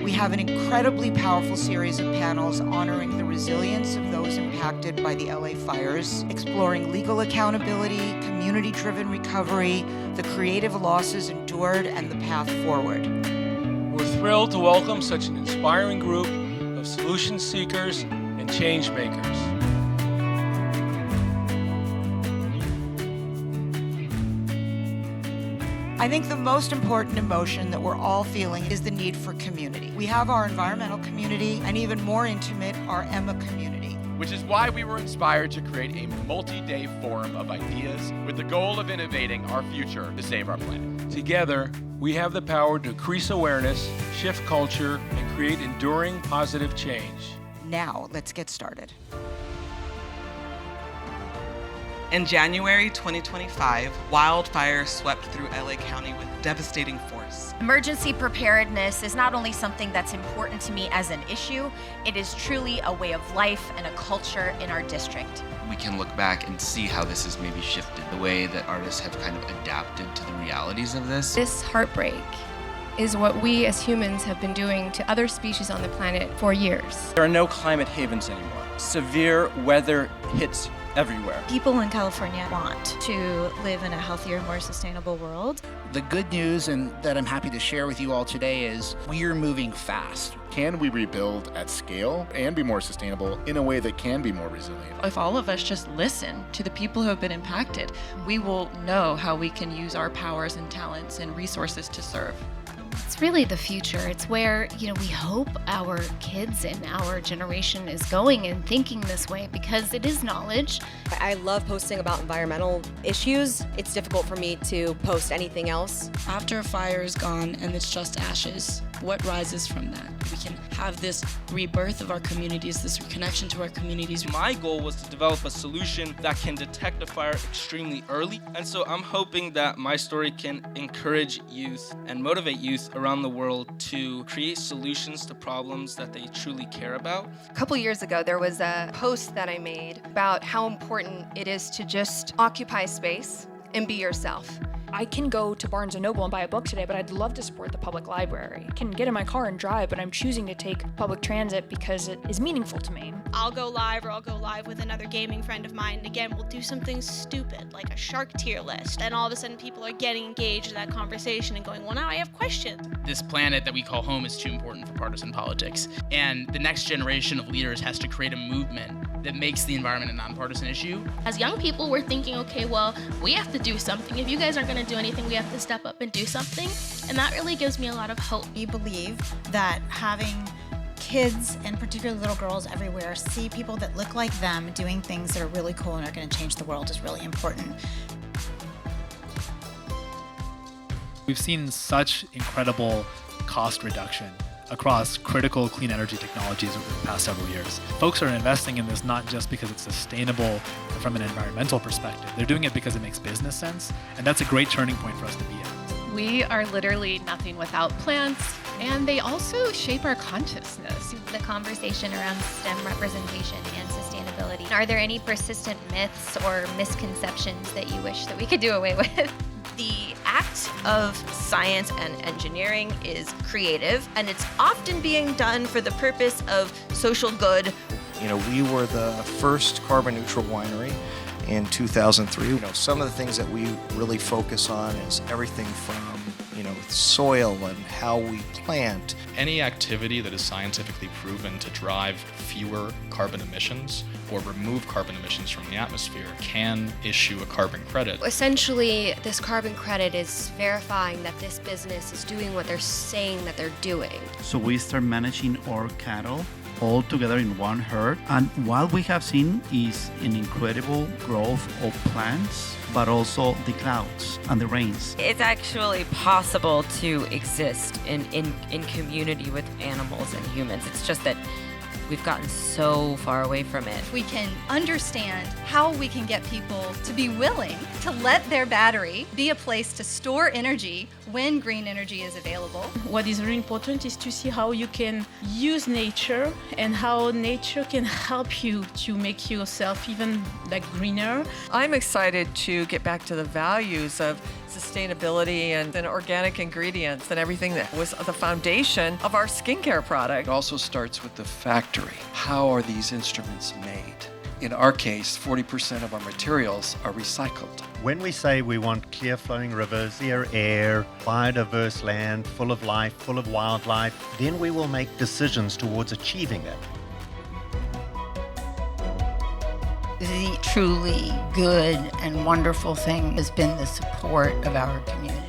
We have an incredibly powerful series of panels honoring the resilience of those impacted by the LA fires, exploring legal accountability, community-driven recovery, the creative losses endured, and the path forward. We're thrilled to welcome such an inspiring group of solution seekers and change makers. I think the most important emotion that we're all feeling is the need for community. We have our environmental community, and even more intimate, our EMA community. Which is why we were inspired to create a multi-day forum of ideas with the goal of innovating our future to save our planet. Together, we have the power to increase awareness, shift culture, and create enduring positive change. Now, let's get started. In January 2025, wildfires swept through LA County with devastating force. Emergency preparedness is not only something that's important to me as an issue, it is truly a way of life and a culture in our district. We can look back and see how this has maybe shifted the way that artists have kind of adapted to the realities of this. This heartbreak is what we as humans have been doing to other species on the planet for years. There are no climate havens anymore. Severe weather hits everywhere. People in California want to live in a healthier, more sustainable world. The good news and that I'm happy to share with you all today is we're moving fast. Can we rebuild at scale and be more sustainable in a way that can be more resilient? If all of us just listen to the people who have been impacted, we will know how we can use our powers and talents and resources to serve. It's really the future. It's where, we hope our kids and our generation is going and thinking this way because it is knowledge. I love posting about environmental issues. It's difficult for me to post anything else. After a fire is gone and it's just ashes, what rises from that? We can have this rebirth of our communities, this reconnection to our communities. My goal was to develop a solution that can detect a fire extremely early. And so I'm hoping that my story can encourage youth and motivate youth around the world to create solutions to problems that they truly care about. A couple years ago, there was a post that I made about how important it is to just occupy space and be yourself. I can go to Barnes & Noble and buy a book today, but I'd love to support the public library. I can get in my car and drive, but I'm choosing to take public transit because it is meaningful to me. I'll go live with another gaming friend of mine. And again, we'll do something stupid like a shark tier list. And all of a sudden people are getting engaged in that conversation and going, well, now I have questions. This planet that we call home is too important for partisan politics. And the next generation of leaders has to create a movement that makes the environment a nonpartisan issue. As young people, we're thinking, okay, well, we have to do something. If you guys aren't going to do anything, we have to step up and do something. And that really gives me a lot of hope. We believe that having kids, and particularly little girls everywhere, see people that look like them doing things that are really cool and are going to change the world is really important. We've seen such incredible cost reduction across critical clean energy technologies over the past several years. Folks are investing in this not just because it's sustainable from an environmental perspective. They're doing it because it makes business sense, and that's a great turning point for us to be at. We are literally nothing without plants, and they also shape our consciousness. The conversation around STEM representation and sustainability. Are there any persistent myths or misconceptions that you wish that we could do away with? The act of science and engineering is creative, and it's often being done for the purpose of social good. We were the first carbon neutral winery in 2003. Some of the things that we really focus on is everything from, soil and how we plant. Any activity that is scientifically proven to drive fewer carbon emissions or remove carbon emissions from the atmosphere can issue a carbon credit. Essentially, this carbon credit is verifying that this business is doing what they're saying that they're doing. So we start managing our cattle all together in one herd. And what we have seen is an incredible growth of plants, but also the clouds and the rains. It's actually possible to exist in community with animals and humans. It's just that we've gotten so far away from it. If we can understand how we can get people to be willing to let their battery be a place to store energy when green energy is available. What is really important is to see how you can use nature and how nature can help you to make yourself even greener. I'm excited to get back to the values of sustainability and organic ingredients and everything that was the foundation of our skincare product. It also starts with the factory. How are these instruments made? In our case, 40% of our materials are recycled. When we say we want clear flowing rivers, clear air, biodiverse land, full of life, full of wildlife, then we will make decisions towards achieving it. The truly good and wonderful thing has been the support of our community.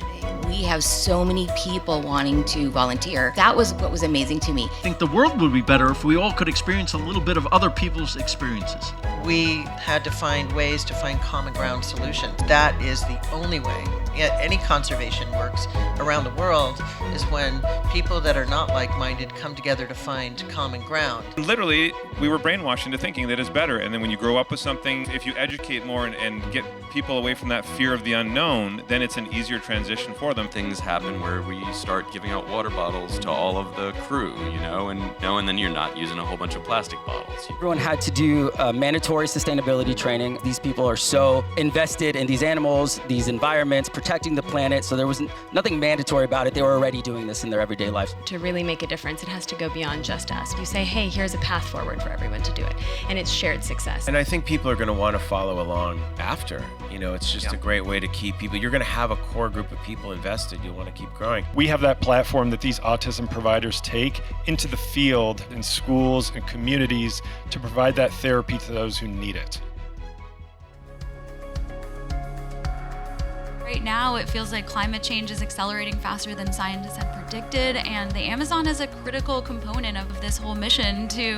We have so many people wanting to volunteer. That was what was amazing to me. I think the world would be better if we all could experience a little bit of other people's experiences. We had to find ways to find common ground solutions. That is the only way any conservation works around the world, is when people that are not like-minded come together to find common ground. Literally, we were brainwashed into thinking that it's better. And then when you grow up with something, if you educate more and get people away from that fear of the unknown, then it's an easier transition for them. Things happen where we start giving out water bottles to all of the crew, and then you're not using a whole bunch of plastic bottles. Everyone had to do mandatory sustainability training. These people are so invested in these animals, these environments, protecting the planet, so there was nothing mandatory about it. They were already doing this in their everyday lives. To really make a difference, it has to go beyond just us. You say, hey, here's a path forward for everyone to do it, and it's shared success. And I think people are going to want to follow along after. It's just a great way to keep people. You're going to have a core group of people invested. You'll want to keep growing. We have that platform that these autism providers take into the field in schools and communities to provide that therapy to those who need it. Right now, it feels like climate change is accelerating faster than scientists had predicted, and the Amazon is a critical component of this whole mission to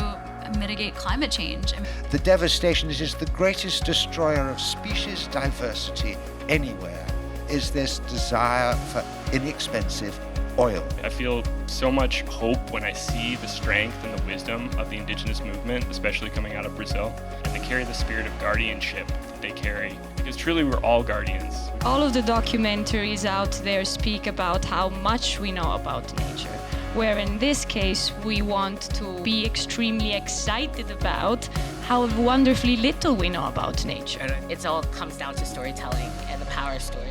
mitigate climate change. The devastation is just the greatest destroyer of species diversity anywhere, is this desire for inexpensive oil. I feel so much hope when I see the strength and the wisdom of the indigenous movement, especially coming out of Brazil, and they carry the spirit of guardianship that they carry, because truly we're all guardians. All of the documentaries out there speak about how much we know about nature, where in this case we want to be extremely excited about how wonderfully little we know about nature. It all comes down to storytelling and the power of stories.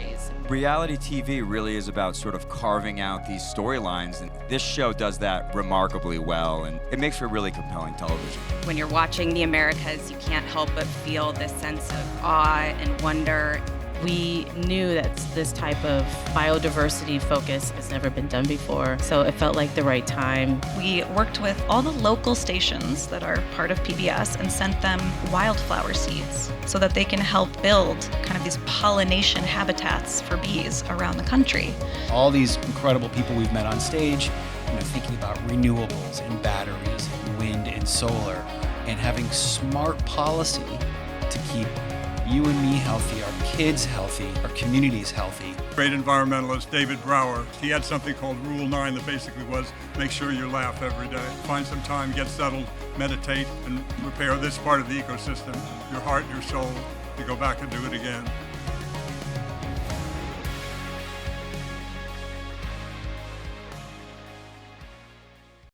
Reality TV really is about sort of carving out these storylines, and this show does that remarkably well, and it makes for really compelling television. When you're watching the Americas, you can't help but feel this sense of awe and wonder. We knew that this type of biodiversity focus has never been done before, so it felt like the right time. We worked with all the local stations that are part of PBS and sent them wildflower seeds so that they can help build kind of these pollination habitats for bees around the country. All these incredible people we've met on stage, thinking about renewables and batteries and wind and solar, and having smart policy to keep you and me healthy, our kids healthy, our communities healthy. Great environmentalist David Brower, he had something called Rule 9 that basically was make sure you laugh every day. Find some time, get settled, meditate, and repair this part of the ecosystem, your heart, your soul, to go back and do it again.